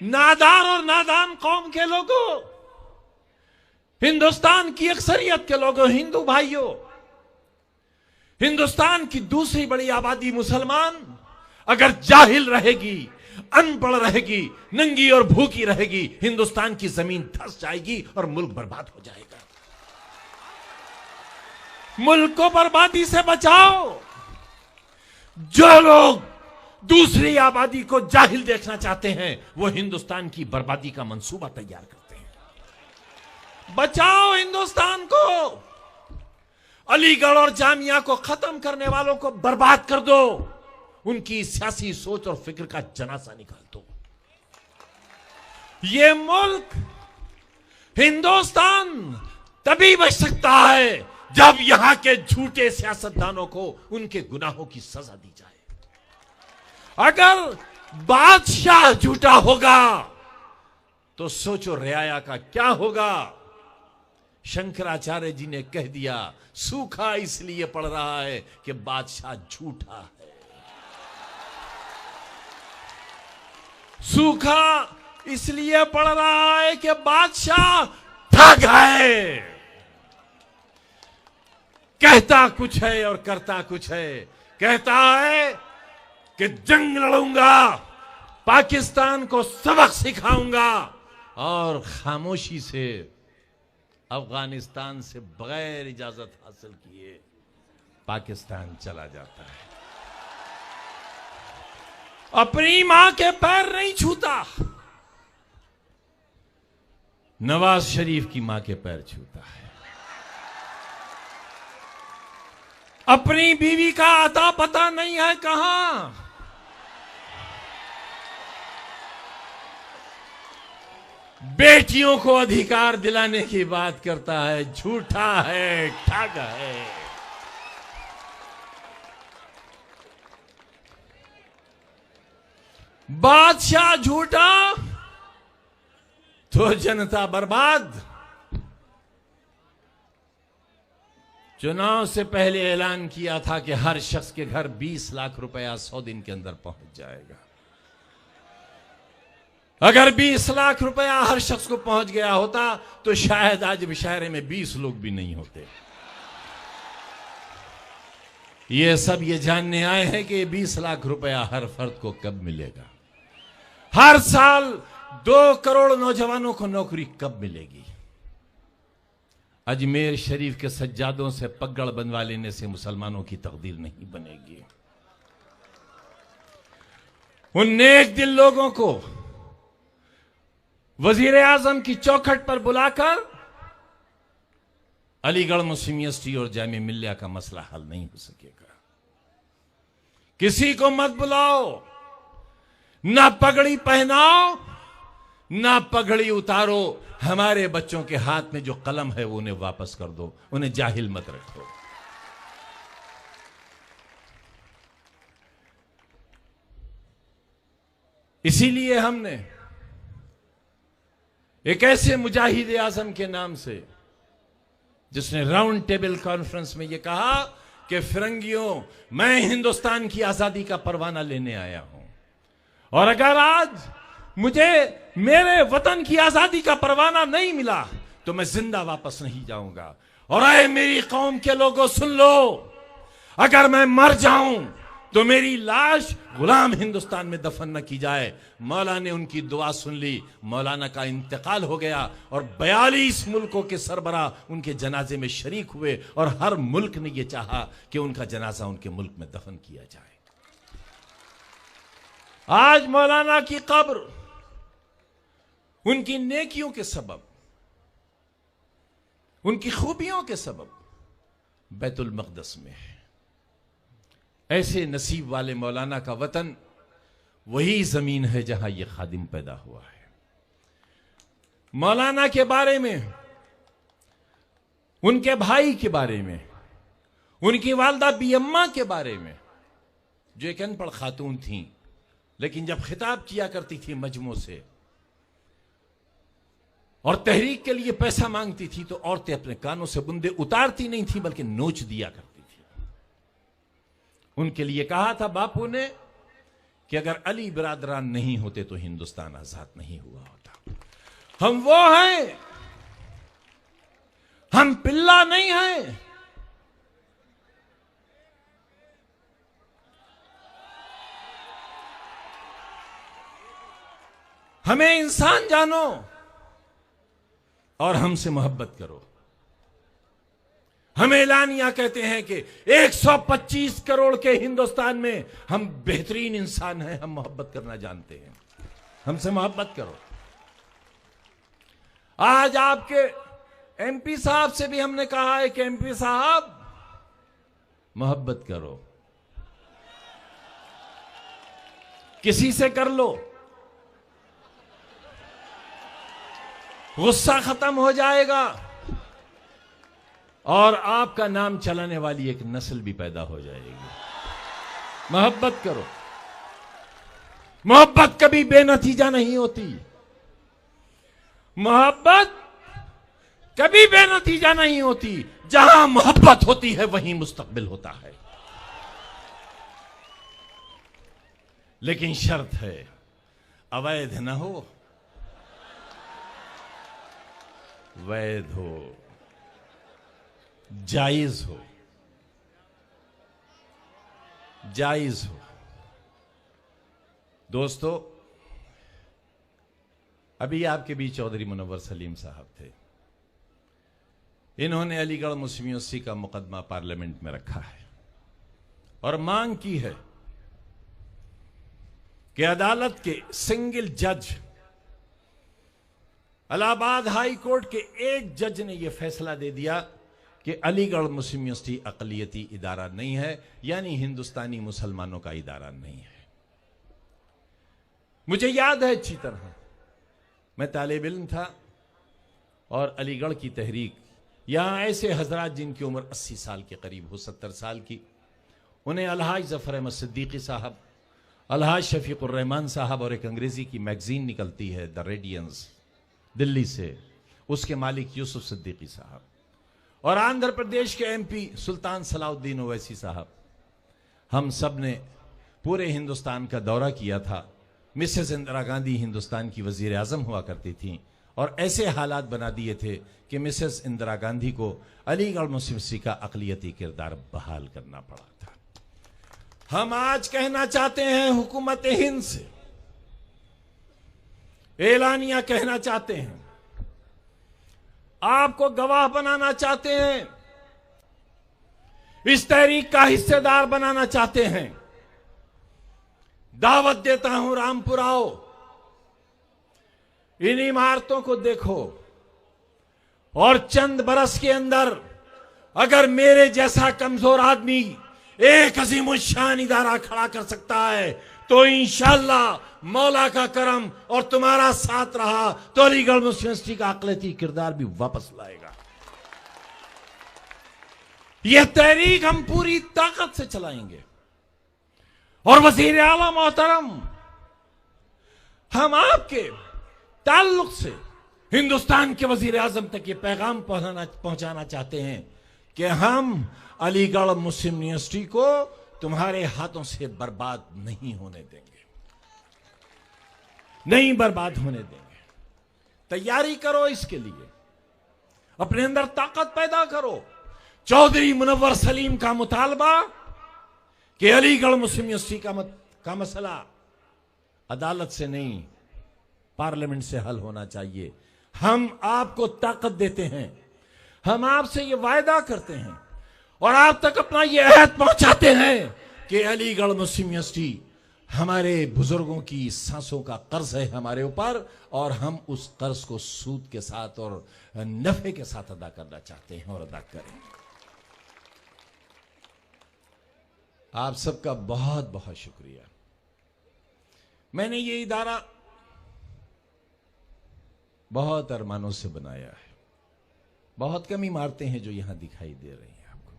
नादार और नादान कौम के लोगों, हिंदुस्तान की अक्सरियत के लोगों, हिंदू भाइयों, हिंदुस्तान की दूसरी बड़ी आबादी मुसलमान अगर जाहिल रहेगी, अनपढ़ रहेगी, नंगी और भूखी रहेगी, हिंदुस्तान की जमीन धंस जाएगी और मुल्क बर्बाद हो जाएगा। मुल्क को बर्बादी से बचाओ। जो लोग दूसरी आबादी को जाहिल देखना चाहते हैं वो हिंदुस्तान की बर्बादी का मंसूबा तैयार करते हैं। बचाओ हिंदुस्तान को। अलीगढ़ और जामिया को खत्म करने वालों को बर्बाद कर दो। उनकी सियासी सोच और फिक्र का जनाजा निकाल दो। ये मुल्क हिंदुस्तान तभी बच सकता है जब यहां के झूठे सियासतदानों को उनके गुनाहों की सजा दी जाए। अगर बादशाह झूठा होगा तो सोचो रियाया का क्या होगा। शंकराचार्य जी ने कह दिया, सूखा इसलिए पड़ रहा है कि बादशाह झूठा है। सूखा इसलिए पड़ रहा है कि बादशाह ठग है। कहता कुछ है और करता कुछ है। कहता है कि जंग लड़ूंगा, पाकिस्तान को सबक सिखाऊंगा, और खामोशी से अफगानिस्तान से बगैर इजाजत हासिल किए पाकिस्तान चला जाता है। अपनी मां के पैर नहीं छूता, नवाज शरीफ की मां के पैर छूता है। अपनी बीवी का अता पता नहीं है कहां। बेटियों को अधिकार दिलाने की बात करता है। झूठा है, ठग है। बादशाह झूठा तो जनता बर्बाद। चुनाव से पहले ऐलान किया था कि हर शख्स के घर 20 लाख रुपया 100 दिन के अंदर पहुंच जाएगा। अगर 20 लाख रुपया हर शख्स को पहुंच गया होता तो शायद आज मुशायरे में 20 लोग भी नहीं होते। ये सब ये जानने आए हैं कि 20 लाख रुपया हर फर्द को कब मिलेगा। हर साल 2 करोड़ नौजवानों को नौकरी कब मिलेगी। अजमेर शरीफ के सज्जादों से पगड़ बनवा लेने से मुसलमानों की तकदीर नहीं बनेगी। उन नेक दिल लोगों को वजीर आजम की चौखट पर बुलाकर अलीगढ़ मुस्लिम यूनिवर्सिटी और जामिया मिल्लिया का मसला हल नहीं हो सकेगा। किसी को मत बुलाओ, ना पगड़ी पहनाओ, ना पगड़ी उतारो। हमारे बच्चों के हाथ में जो कलम है वो उन्हें वापस कर दो। उन्हें जाहिल मत रखो। इसीलिए हमने एक ऐसे मुजाहिद आजम के नाम से, जिसने राउंड टेबल कॉन्फ्रेंस में यह कहा कि फिरंगियों, मैं हिंदुस्तान की आजादी का परवाना लेने आया हूं, और अगर आज मुझे मेरे वतन की आजादी का परवाना नहीं मिला तो मैं जिंदा वापस नहीं जाऊंगा। और आए मेरी कौम के लोगों, सुन लो, अगर मैं मर जाऊं तो मेरी लाश गुलाम हिंदुस्तान में दफन न की जाए। मौला ने उनकी दुआ सुन ली। मौलाना का इंतकाल हो गया और 42 मुल्कों के सरबरा उनके जनाजे में शरीक हुए, और हर मुल्क ने यह चाहा कि उनका जनाजा उनके मुल्क में दफन किया जाए। आज मौलाना की कब्र उनकी नेकियों के सबब, उनकी खूबियों के सबब बैतुल मक़दस में है। ऐसे नसीब वाले मौलाना का वतन वही जमीन है जहां यह खादिम पैदा हुआ है। मौलाना के बारे में, उनके भाई के बारे में, उनकी वालदा बियम्मा के बारे में, जो एक अनपढ़ खातून थी, लेकिन जब खिताब किया करती थी मजमों से और तहरीक के लिए पैसा मांगती थी तो औरतें अपने कानों से बुंदे उतारती नहीं थी बल्कि नोच दिया करती थी। उनके लिए कहा था बापू ने कि अगर अली बिरादरान नहीं होते तो हिंदुस्तान आजाद नहीं हुआ होता। हम वो हैं, हम पिल्ला नहीं हैं। हमें इंसान जानो और हमसे मोहब्बत करो। हम एलानिया कहते हैं कि 125 करोड़ के हिंदुस्तान में हम बेहतरीन इंसान हैं, हम मोहब्बत करना जानते हैं, हमसे मोहब्बत करो। आज आपके एमपी साहब से भी हमने कहा है कि एमपी साहब मोहब्बत करो, किसी से कर लो, गुस्सा खत्म हो जाएगा और आपका नाम चलाने वाली एक नस्ल भी पैदा हो जाएगी। मोहब्बत करो। मोहब्बत कभी बेनतीजा नहीं होती। मोहब्बत कभी बेनतीजा नहीं होती। जहां मोहब्बत होती है वहीं मुस्तकबिल होता है। लेकिन शर्त है, अवैध ना हो, वैध हो, जायज हो, जायज हो। दोस्तों, अभी आपके बीच चौधरी मुनव्वर सलीम साहब थे। इन्होंने अलीगढ़ मुस्लिम यूनिवर्सिटी का मुकदमा पार्लियामेंट में रखा है और मांग की है कि अदालत के सिंगल जज, इलाहाबाद हाई कोर्ट के एक जज ने यह फैसला दे दिया कि अलीगढ़ मुस्लिम यूनिवर्सिटी अक़लियती इदारा नहीं है, यानी हिंदुस्तानी मुसलमानों का इदारा नहीं है। मुझे याद है अच्छी तरह, मैं तालिब इल्म था और अलीगढ़ की तहरीक, यहां ऐसे हजरात जिनकी उम्र 80 साल के करीब हो, 70 साल की, उन्हें अलहाज जफर अहमद सिद्दीकी साहब, अलहाज शफीकुर रहमान साहब और एक अंग्रेजी की मैगजीन निकलती है द रेडियंस दिल्ली से, उसके मालिक यूसुफ सिद्दीकी साहब, और आंध्र प्रदेश के एमपी सुल्तान सलाउद्दीन ओवैसी साहब, हम सब ने पूरे हिंदुस्तान का दौरा किया था। मिसेस इंदिरा गांधी हिंदुस्तान की वजीर आजम हुआ करती थी और ऐसे हालात बना दिए थे कि मिसेस इंदिरा गांधी को अलीगढ़ मुस्लिम यूनिवर्सिटी का अक़लियती किरदार बहाल करना पड़ा था। हम आज कहना चाहते हैं हुकूमत हिंद से, एलानिया कहना चाहते हैं, आपको गवाह बनाना चाहते हैं, इस तहरीक का हिस्सेदार बनाना चाहते हैं। दावत देता हूं, रामपुर आओ, इन इमारतों को देखो और चंद बरस के अंदर अगर मेरे जैसा कमजोर आदमी एक अजीमुशान इदारा खड़ा कर सकता है तो इंशाअल्लाह मौला का करम और तुम्हारा साथ रहा तो अलीगढ़ मुस्लिम यूनिवर्सिटी का अक़लियती किरदार भी वापस लाएगा। यह तहरीक हम पूरी ताकत से चलाएंगे। और वज़ीर आला मोहतरम, हम आपके ताल्लुक से हिंदुस्तान के वज़ीर आज़म तक ये पैगाम पहुंचाना चाहते हैं कि हम अलीगढ़ मुस्लिम यूनिवर्सिटी को तुम्हारे हाथों से बर्बाद नहीं होने देंगे, नहीं बर्बाद होने देंगे। तैयारी करो इसके लिए, अपने अंदर ताकत पैदा करो। चौधरी मुनव्वर सलीम का मुतालबा कि अलीगढ़ मुस्लिम यूनिवर्सिटी का मसला अदालत से नहीं पार्लियामेंट से हल होना चाहिए। हम आपको ताकत देते हैं, हम आपसे ये वायदा करते हैं और आप तक अपना ये अहद पहुंचाते हैं कि अलीगढ़ मुस्लिम यूनिवर्सिटी हमारे बुजुर्गों की सांसों का कर्ज है हमारे ऊपर और हम उस कर्ज को सूद के साथ और नफे के साथ अदा करना चाहते हैं और अदा करेंगे। आप सबका बहुत बहुत शुक्रिया। मैंने ये इदारा बहुत अरमानों से बनाया है। बहुत कम इमारतें हैं जो यहां दिखाई दे रही हैं आपको।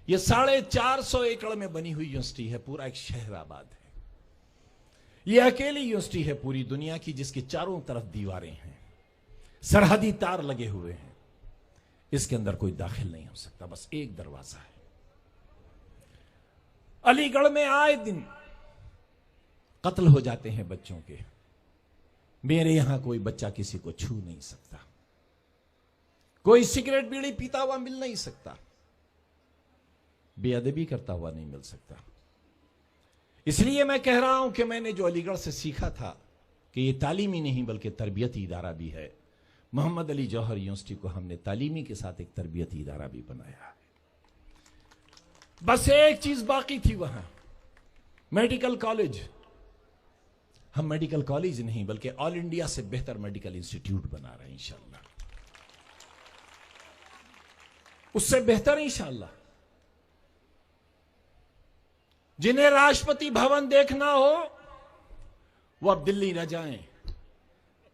ये 450 एकड़ में बनी हुई यूनिवर्सिटी है, पूरा एक शहर आबाद है। ये अकेली यूनिवर्सिटी है पूरी दुनिया की जिसके चारों तरफ दीवारें हैं, सरहदी तार लगे हुए हैं, इसके अंदर कोई दाखिल नहीं हो सकता, बस एक दरवाजा है। अलीगढ़ में आए दिन कत्ल हो जाते हैं बच्चों के। मेरे यहां कोई बच्चा किसी को छू नहीं सकता, कोई सिगरेट बीड़ी पीता हुआ मिल नहीं सकता, बेअदबी करता हुआ नहीं मिल सकता। इसलिए मैं कह रहा हूं कि मैंने जो अलीगढ़ से सीखा था कि ये तालीमी नहीं बल्कि तरबियती इदारा भी है। मोहम्मद अली जौहर यूनिवर्सिटी को हमने तालीमी के साथ एक तरबियती इदारा भी बनाया है। बस एक चीज बाकी थी वहां, मेडिकल कॉलेज। हम मेडिकल कॉलेज नहीं बल्कि ऑल इंडिया से बेहतर मेडिकल इंस्टीट्यूट बना रहे हैं इंशाअल्लाह, उससे बेहतर इंशाअल्लाह। जिन्हें राष्ट्रपति भवन देखना हो वो अब दिल्ली न जाएं,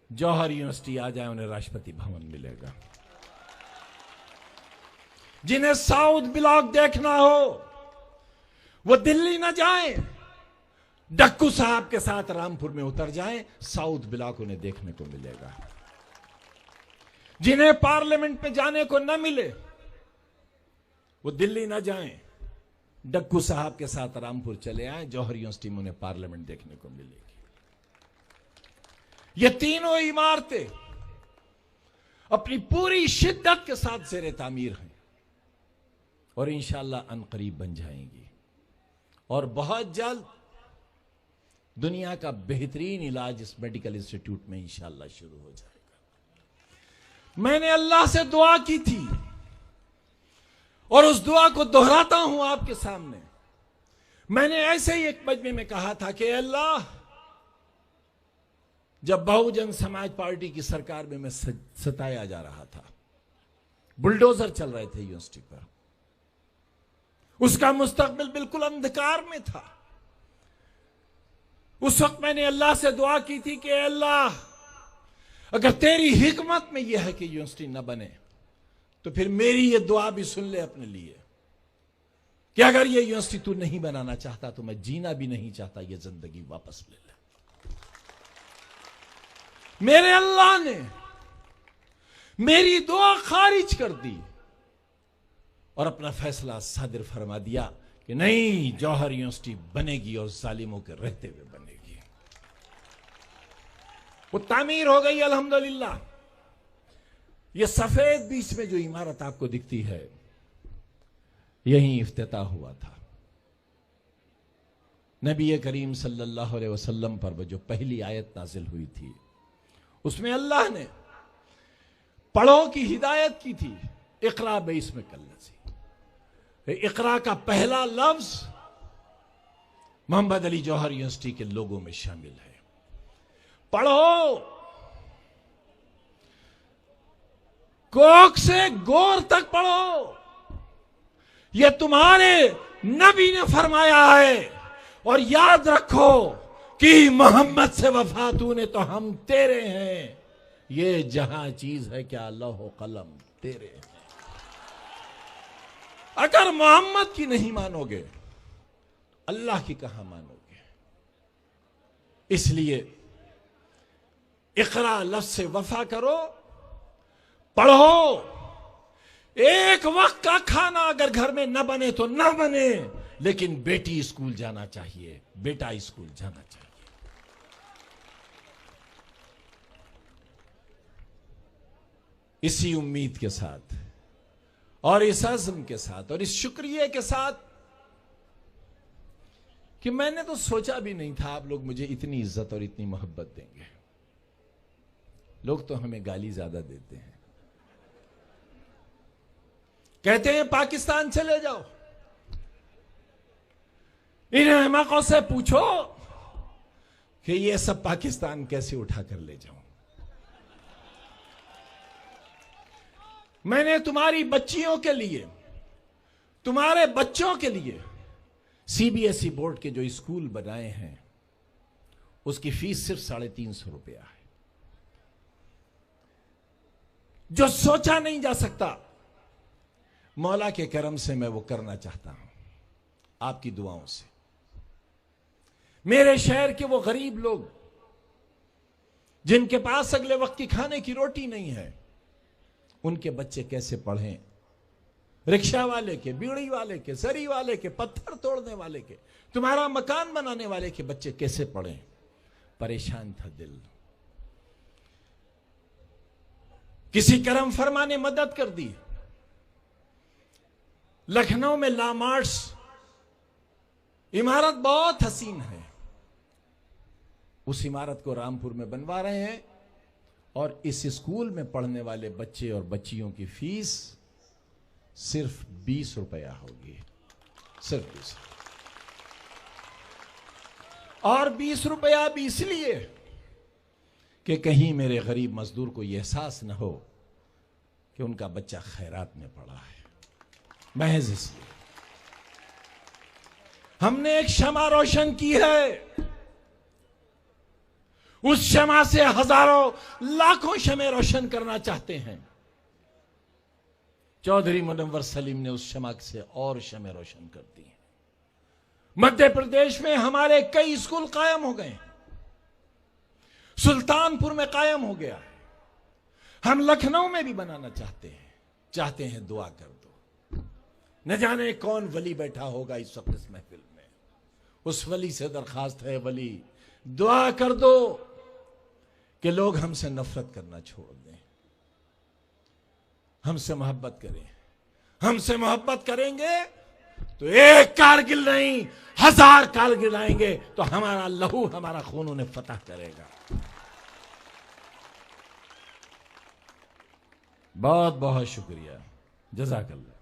जौहर यूनिवर्सिटी आ जाए, उन्हें राष्ट्रपति भवन मिलेगा। जिन्हें साउथ ब्लॉक देखना हो वो दिल्ली न जाएं, डक्कू साहब के साथ रामपुर में उतर जाएं, साउथ ब्लॉक उन्हें देखने को मिलेगा। जिन्हें पार्लियामेंट में जाने को न मिले वो दिल्ली न जाएं, डक्कू साहब के साथ रामपुर चले आए, जौहर यूनिवर्सिटी में उन्हें पार्लियामेंट देखने को मिलेगी। ये तीनों इमारतें अपनी पूरी शिद्दत के साथ ज़ेरे तामीर हैं और इंशाअल्लाह अनकरीब बन जाएंगी और बहुत जल्द दुनिया का बेहतरीन इलाज इस मेडिकल इंस्टीट्यूट में इंशाअल्लाह शुरू हो जाएगा। मैंने अल्लाह से दुआ की थी और उस दुआ को दोहराता हूं आपके सामने। मैंने ऐसे ही एक मजमे में कहा था कि अल्लाह, जब बहुजन समाज पार्टी की सरकार में मैं सताया जा रहा था, बुलडोजर चल रहे थे यूनिवर्सिटी पर, उसका मुस्तकबिल बिल्कुल अंधकार में था, उस वक्त मैंने अल्लाह से दुआ की थी कि अल्लाह, अगर तेरी हिकमत में यह है कि यूनिवर्सिटी न बने तो फिर मेरी यह दुआ भी सुन ले अपने लिए कि अगर यह यूनिवर्सिटी तू नहीं बनाना चाहता तो मैं जीना भी नहीं चाहता, यह जिंदगी वापस ले ले। मेरे अल्लाह ने मेरी दुआ खारिज कर दी और अपना फैसला सादिर फरमा दिया कि नहीं, जौहर यूनिवर्सिटी बनेगी और जालिमों के रहते हुए बनेगी। वो तामीर हो गई अल्हम्दुलिल्लाह। ये सफेद बीच में जो इमारत आपको दिखती है, यही इफ्तिताह हुआ था। नबी करीम सल्लल्लाहु अलैहि वसल्लम पर वो जो पहली आयत नाजिल हुई थी, उसमें अल्लाह ने पढ़ो की हिदायत की थी, इकरा बिस्मिकल लज़ी। इकरा का पहला लफ्ज मोहम्मद अली जौहर यूनिवर्सिटी के लोगों में शामिल है। पढ़ो, कोक से गोर तक पढ़ो, यह तुम्हारे नबी ने फरमाया है। और याद रखो कि मोहम्मद से वफा तूने तो हम तेरे हैं, ये जहां चीज है क्या लौह कलम तेरे हैं। अगर मोहम्मद की नहीं मानोगे, अल्लाह की कहां मानोगे। इसलिए इकरा लफ्ज से वफा करो, पढ़ो। एक वक्त का खाना अगर घर में न बने तो न बने, लेकिन बेटी स्कूल जाना चाहिए, बेटा स्कूल जाना चाहिए। इसी उम्मीद के साथ और इस अज़्म के साथ और इस शुक्रिया के साथ कि मैंने तो सोचा भी नहीं था आप लोग मुझे इतनी इज्जत और इतनी मोहब्बत देंगे। लोग तो हमें गाली ज्यादा देते हैं, कहते हैं पाकिस्तान चले जाओ। इन अहमकों से पूछो कि ये सब पाकिस्तान कैसे उठा कर ले जाऊं। मैंने तुम्हारी बच्चियों के लिए, तुम्हारे बच्चों के लिए सीबीएसई बोर्ड के जो स्कूल बनाए हैं, उसकी फीस सिर्फ 350 रुपया है। जो सोचा नहीं जा सकता, मौला के करम से मैं वो करना चाहता हूं, आपकी दुआओं से। मेरे शहर के वो गरीब लोग जिनके पास अगले वक्त की खाने की रोटी नहीं है, उनके बच्चे कैसे पढ़ें, रिक्शा वाले के, बीड़ी वाले के, सरी वाले के, पत्थर तोड़ने वाले के, तुम्हारा मकान बनाने वाले के बच्चे कैसे पढ़ें? परेशान था दिल। किसी करम फरमा ने मदद कर दी। लखनऊ में लामार्ट्स इमारत बहुत हसीन है, उस इमारत को रामपुर में बनवा रहे हैं और इस स्कूल में पढ़ने वाले बच्चे और बच्चियों की फीस सिर्फ 20 रुपया होगी, सिर्फ 20। और 20 रुपया भी इसलिए कि कहीं मेरे गरीब मजदूर को यह एहसास न हो कि उनका बच्चा खैरात में पड़ा है, महज इसलिए। हमने एक शमा रोशन की है, उस शमा से हजारों लाखों शमे रोशन करना चाहते हैं। चौधरी मुनव्वर सलीम ने उस शमा से और शमे रोशन कर दी। मध्य प्रदेश में हमारे कई स्कूल कायम हो गए, सुल्तानपुर में कायम हो गया, हम लखनऊ में भी बनाना चाहते हैं। दुआ कर दो। न जाने कौन वली बैठा होगा इस वक्त इस महफिल में, उस वली से दरखास्त है, वली दुआ कर दो कि लोग हमसे नफरत करना छोड़ दें, हमसे मोहब्बत करें। हमसे मोहब्बत करेंगे तो एक कारगिल नहीं 1000 कारगिल आएंगे तो हमारा लहू, हमारा खून उन्हें फतह करेगा। बहुत बहुत शुक्रिया, जज़ाकल्लाह।